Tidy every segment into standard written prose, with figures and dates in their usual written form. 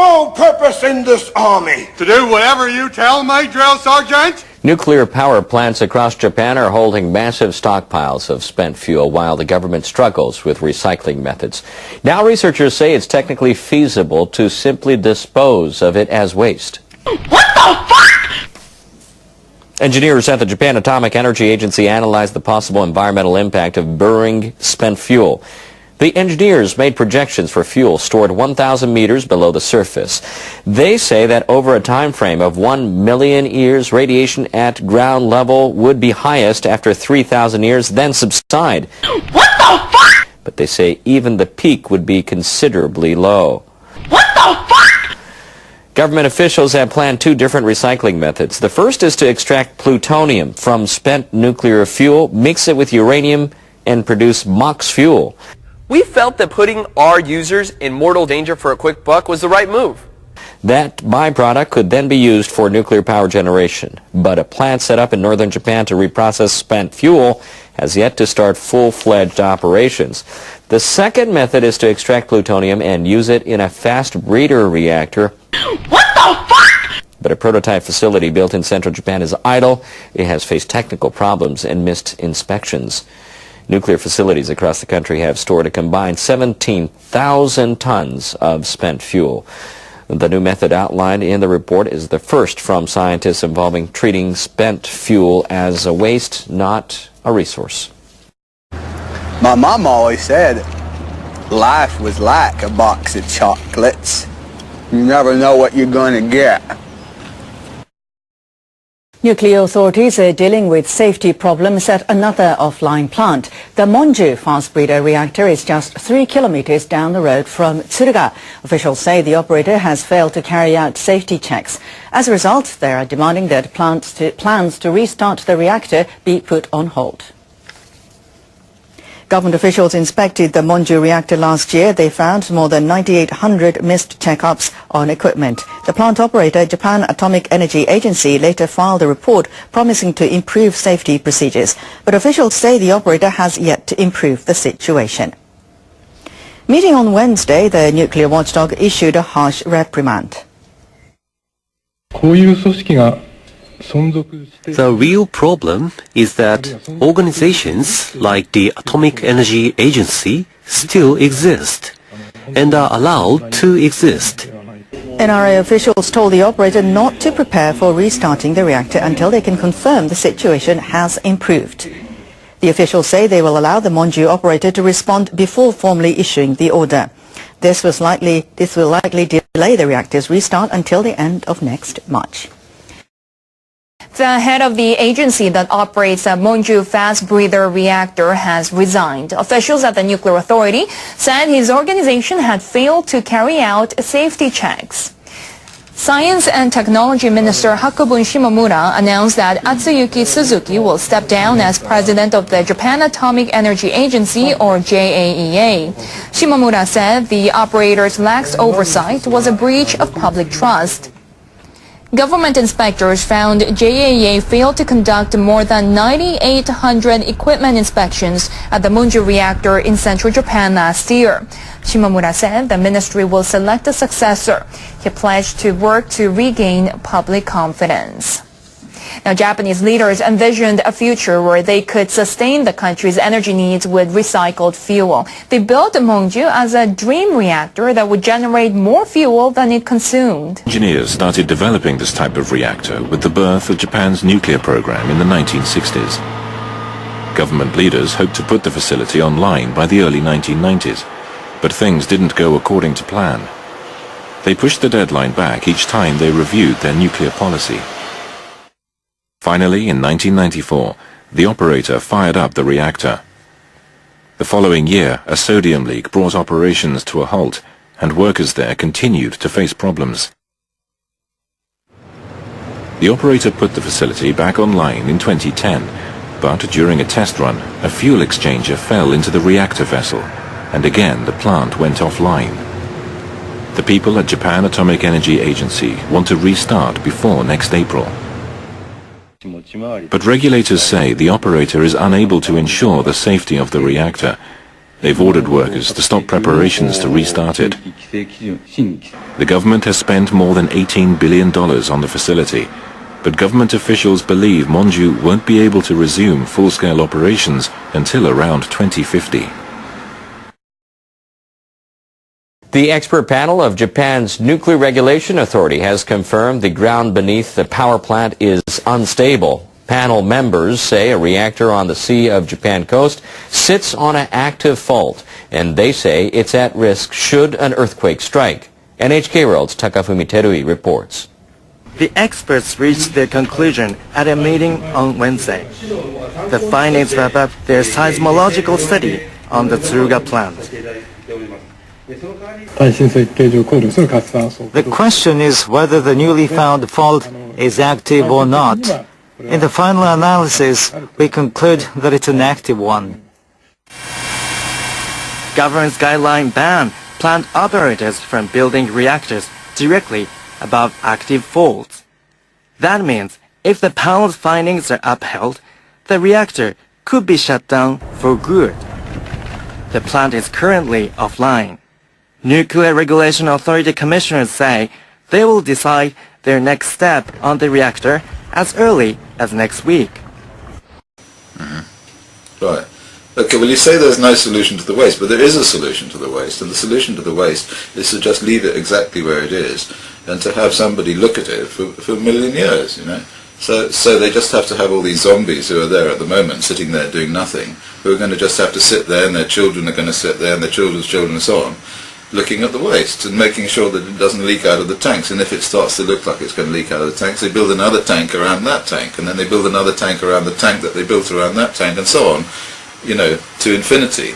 sole purpose in this army? To do whatever you tell me, drill sergeant. Nuclear power plants across Japan are holding massive stockpiles of spent fuel while the government struggles with recycling methods. Now researchers say it's technically feasible to simply dispose of it as waste. What the fuck? Engineers at the Japan Atomic Energy Agency analyzed the possible environmental impact of burning spent fuel. The engineers made projections for fuel stored 1,000 meters below the surface. They say that over a time frame of 1 million years, radiation at ground level would be highest after 3,000 years, then subside. What the fuck? But they say even the peak would be considerably low. What the fuck? Government officials have planned two different recycling methods. The first is to extract plutonium from spent nuclear fuel, mix it with uranium, and produce MOX fuel. We felt that putting our users in mortal danger for a quick buck was the right move. That byproduct could then be used for nuclear power generation. But a plant set up in northern Japan to reprocess spent fuel has yet to start full-fledged operations. The second method is to extract plutonium and use it in a fast breeder reactor. What the fuck? But a prototype facility built in central Japan is idle. It has faced technical problems and missed inspections. Nuclear facilities across the country have stored a combined 17,000 tons of spent fuel. The new method outlined in the report is the first from scientists involving treating spent fuel as a waste, not a resource. My mom always said life was like a box of chocolates. You never know what you're going to get. Nuclear authorities are dealing with safety problems at another offline plant. The Monju fast breeder reactor is just 3 kilometers down the road from Tsuruga. Officials say the operator has failed to carry out safety checks. As a result, they are demanding that plans to restart the reactor be put on hold. Government officials inspected the Monju reactor last year. They found more than 9,800 missed checkups on equipment. The plant operator, Japan Atomic Energy Agency, later filed a report promising to improve safety procedures. But officials say the operator has yet to improve the situation. Meeting on Wednesday, the nuclear watchdog issued a harsh reprimand. The real problem is that organizations like the Atomic Energy Agency still exist and are allowed to exist. NRA officials told the operator not to prepare for restarting the reactor until they can confirm the situation has improved. The officials say they will allow the Monju operator to respond before formally issuing the order. This will likely delay the reactor's restart until the end of next March. The head of the agency that operates a Monju fast breeder reactor has resigned. Officials at the Nuclear Authority said his organization had failed to carry out safety checks. Science and Technology Minister Hakobun Shimomura announced that Atsuyuki Suzuki will step down as president of the Japan Atomic Energy Agency, or JAEA. Shimomura said the operator's lax oversight was a breach of public trust. Government inspectors found JAEA failed to conduct more than 9,800 equipment inspections at the Monju reactor in central Japan last year. Shimomura said the ministry will select a successor. He pledged to work to regain public confidence. Now, Japanese leaders envisioned a future where they could sustain the country's energy needs with recycled fuel. They built Monju as a dream reactor that would generate more fuel than it consumed. Engineers started developing this type of reactor with the birth of Japan's nuclear program in the 1960s. Government leaders hoped to put the facility online by the early 1990s, but things didn't go according to plan. They pushed the deadline back each time they reviewed their nuclear policy. Finally, in 1994, the operator fired up the reactor. The following year, a sodium leak brought operations to a halt, and workers there continued to face problems. The operator put the facility back online in 2010, but during a test run, a fuel exchanger fell into the reactor vessel, and again the plant went offline. The people at Japan Atomic Energy Agency want to restart before next April. But regulators say the operator is unable to ensure the safety of the reactor. They've ordered workers to stop preparations to restart it. The government has spent more than $18 billion on the facility, but government officials believe Monju won't be able to resume full-scale operations until around 2050. The expert panel of Japan's Nuclear Regulation Authority has confirmed the ground beneath the power plant is unstable. Panel members say a reactor on the Sea of Japan coast sits on an active fault, and they say it's at risk should an earthquake strike. NHK World's Takafumi Terui reports. The experts reached their conclusion at a meeting on Wednesday. The findings wrap up their seismological study on the Tsuruga plant. The question is whether the newly found fault is active or not. In the final analysis, we conclude that it's an active one. Government's guideline ban plant operators from building reactors directly above active faults. That means if the panel's findings are upheld, the reactor could be shut down for good. The plant is currently offline. Nuclear Regulation Authority commissioners say they will decide their next step on the reactor as early as next week. Right. Okay, well you say there's no solution to the waste, but there is a solution to the waste, and the solution to the waste is to just leave it exactly where it is and to have somebody look at it for a million years, you know. So they just have to have all these zombies who are there at the moment sitting there doing nothing, who are going to just have to sit there, and their children are going to sit there, and their children's children and so on, looking at the waste and making sure that it doesn't leak out of the tanks. And if it starts to look like it's going to leak out of the tanks, they build another tank around that tank, and then they build another tank around the tank that they built around that tank, and so on, you know, to infinity.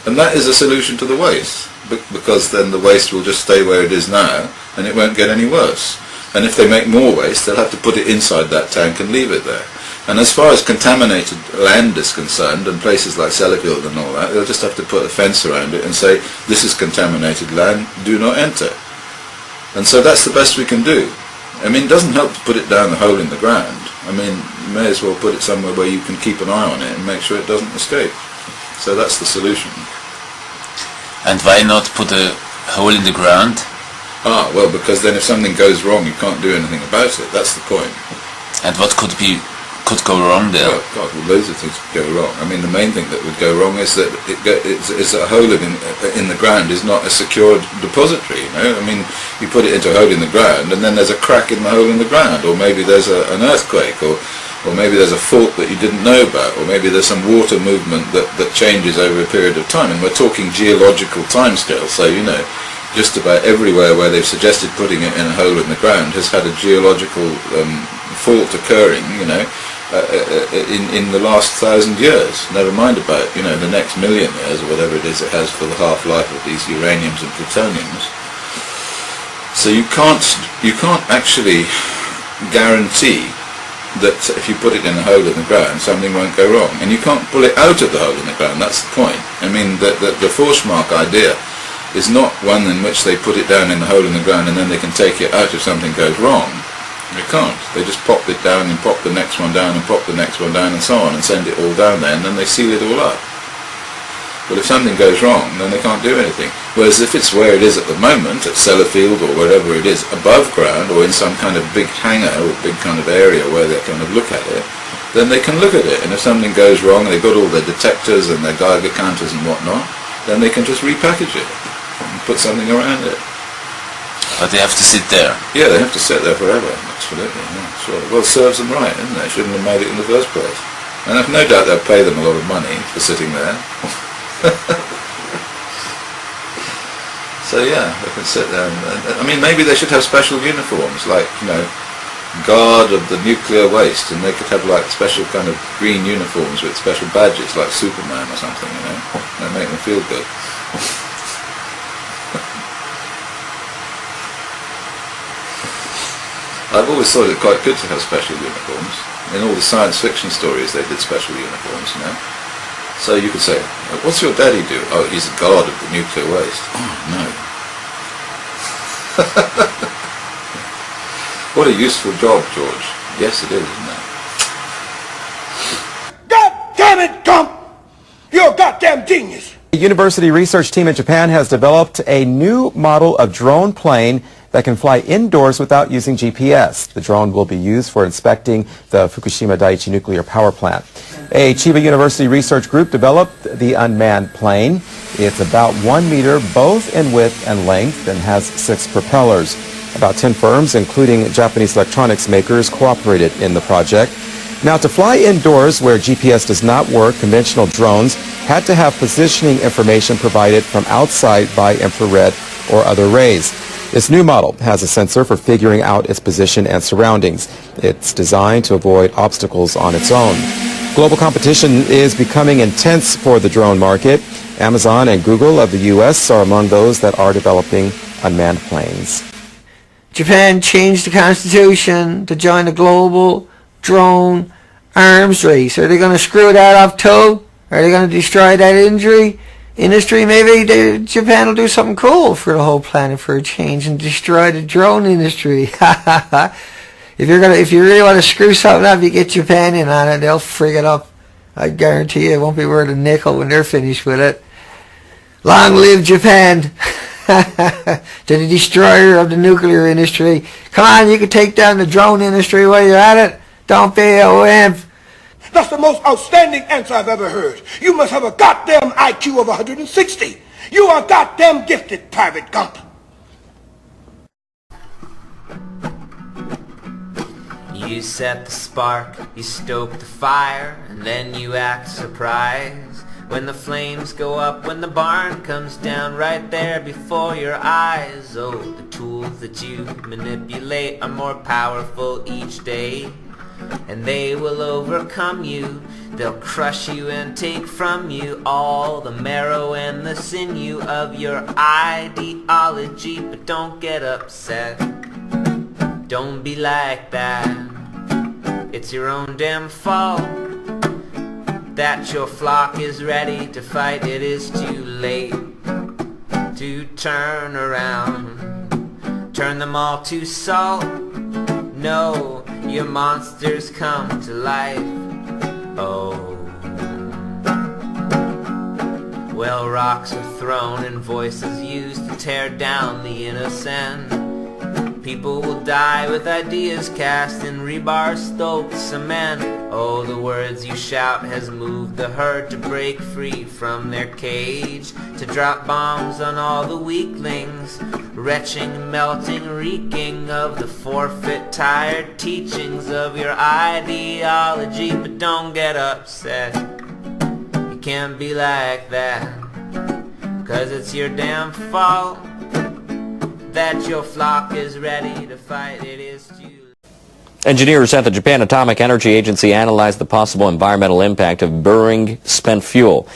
And that is a solution to the waste, because then the waste will just stay where it is now, and it won't get any worse. And if they make more waste, they'll have to put it inside that tank and leave it there. And as far as contaminated land is concerned, and places like Sellafield and all that, they'll just have to put a fence around it and say, this is contaminated land, do not enter. And so that's the best we can do. I mean, it doesn't help to put it down the hole in the ground. I mean, you may as well put it somewhere where you can keep an eye on it and make sure it doesn't escape. So that's the solution. And why not put a hole in the ground? Ah, well, because then if something goes wrong, you can't do anything about it. That's the point. And what could go wrong there? Oh, God, well, loads of things could go wrong. I mean, the main thing that would go wrong is that it's a hole in the ground is not a secured depository, you know? I mean, you put it into a hole in the ground, and then there's a crack in the hole in the ground, or maybe there's an earthquake, or maybe there's a fault that you didn't know about, or maybe there's some water movement that changes over a period of time. And we're talking geological timescale, so, you know, just about everywhere where they've suggested putting it in a hole in the ground has had a geological fault occurring, you know, in the last 1,000 years. Never mind about, you know, the next million years or whatever it is it has for the half-life of these uraniums and plutoniums. So you can't actually guarantee that if you put it in a hole in the ground, something won't go wrong. And you can't pull it out of the hole in the ground. That's the point. I mean, the Forsmark idea is not one in which they put it down in the hole in the ground and then they can take it out if something goes wrong. They can't. They just pop it down and pop the next one down and pop the next one down and so on and send it all down there, and then they seal it all up. But if something goes wrong, then they can't do anything. Whereas if it's where it is at the moment, at Sellafield or wherever it is, above ground or in some kind of big hangar or big kind of area where they kind of look at it, then they can look at it. And if something goes wrong, they've got all their detectors and their Geiger counters and whatnot, then they can just repackage it and put something around it. But they have to sit there. Yeah, they have to sit there forever. Absolutely. Yeah, sure. Well, it serves them right, isn't it? Shouldn't have made it in the first place. And I've no doubt they'll pay them a lot of money for sitting there. So yeah, they can sit there. I mean, maybe they should have special uniforms, like, you know, guard of the nuclear waste, and they could have like special kind of green uniforms with special badges, like Superman or something, you know. That make them feel good. I've always thought it quite good to have special uniforms. In all the science fiction stories they did special uniforms, you know. So you could say, what's your daddy do? Oh, he's a guard of the nuclear waste. Oh, no. What a useful job, George. Yes, it is, isn't it? God damn it, Gump! You're a goddamn genius! A university research team in Japan has developed a new model of drone plane that can fly indoors without using GPS. The drone will be used for inspecting the Fukushima Daiichi nuclear power plant. A Chiba University research group developed the unmanned plane. It's about 1 meter both in width and length and has 6 propellers. About 10 firms, including Japanese electronics makers, cooperated in the project. Now, to fly indoors where GPS does not work, conventional drones had to have positioning information provided from outside by infrared or other rays. This new model has a sensor for figuring out its position and surroundings. It's designed to avoid obstacles on its own. Global competition is becoming intense for the drone market. Amazon and Google of the U.S. are among those that are developing unmanned planes. Japan changed the constitution to join the global drone arms race. Are they going to screw that up too? Are they going to destroy that industry? Maybe Japan will do something cool for the whole planet for a change and destroy the drone industry. If you really want to screw something up, you get Japan in on it. They'll frig it up. I guarantee you it won't be worth a nickel when they're finished with it. Long live Japan, to the destroyer of the nuclear industry. Come on, you can take down the drone industry while you're at it. Don't be a wimp. That's the most outstanding answer I've ever heard. You must have a goddamn IQ of 160. You are goddamn gifted, Private Gump. You set the spark, you stoke the fire, and then you act surprised when the flames go up, when the barn comes down right there before your eyes. Oh, the tools that you manipulate are more powerful each day, and they will overcome you. They'll crush you and take from you all the marrow and the sinew of your ideology. But don't get upset, don't be like that. It's your own damn fault that your flock is ready to fight. It is too late to turn around, turn them all to salt. No, your monsters come to life. Oh, well, rocks are thrown and voices used to tear down the innocent. People will die with ideas cast in rebar stoked cement. Oh, the words you shout has moved the herd to break free from their cage, to drop bombs on all the weaklings, retching, melting, reeking of the forfeit, tired teachings of your ideology. But don't get upset, you can't be like that, 'cause it's your damn fault that your flock is ready to fight. It is too. Engineers at the Japan Atomic Energy Agency analyzed the possible environmental impact of burning spent fuel.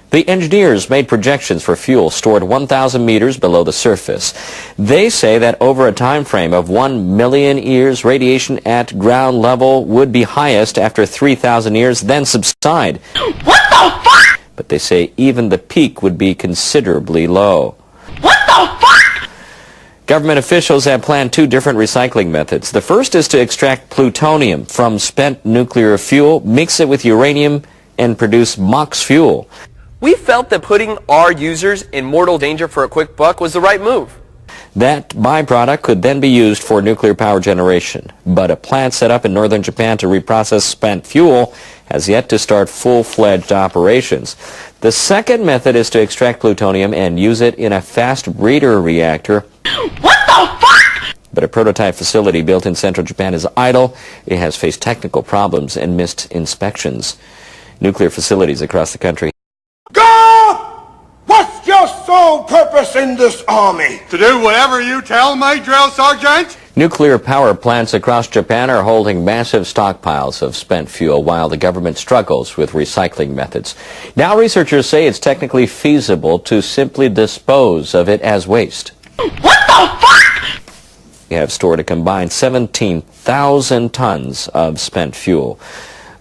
The engineers made projections for fuel stored 1,000 meters below the surface. They say that over a time frame of 1 million years, radiation at ground level would be highest after 3,000 years, then subside. What the fuck? But they say even the peak would be considerably low. What the fuck? Government officials have planned 2 different recycling methods. The first is to extract plutonium from spent nuclear fuel, mix it with uranium, and produce MOX fuel. We felt that putting our users in mortal danger for a quick buck was the right move. That byproduct could then be used for nuclear power generation. But a plant set up in northern Japan to reprocess spent fuel has yet to start full-fledged operations. The second method is to extract plutonium and use it in a fast breeder reactor. What the fuck? But a prototype facility built in central Japan is idle. It has faced technical problems and missed inspections. Nuclear facilities across the country. God! What's your sole purpose in this army? To do whatever you tell me, Drill Sergeant? Nuclear power plants across Japan are holding massive stockpiles of spent fuel while the government struggles with recycling methods. Now researchers say it's technically feasible to simply dispose of it as waste. What the fuck? We have stored a combined 17,000 tons of spent fuel.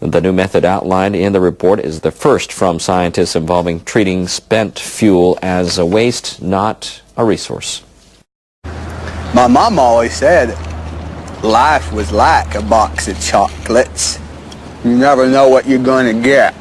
The new method outlined in the report is the first from scientists involving treating spent fuel as a waste, not a resource. My mom always said life was like a box of chocolates. You never know what you're going to get.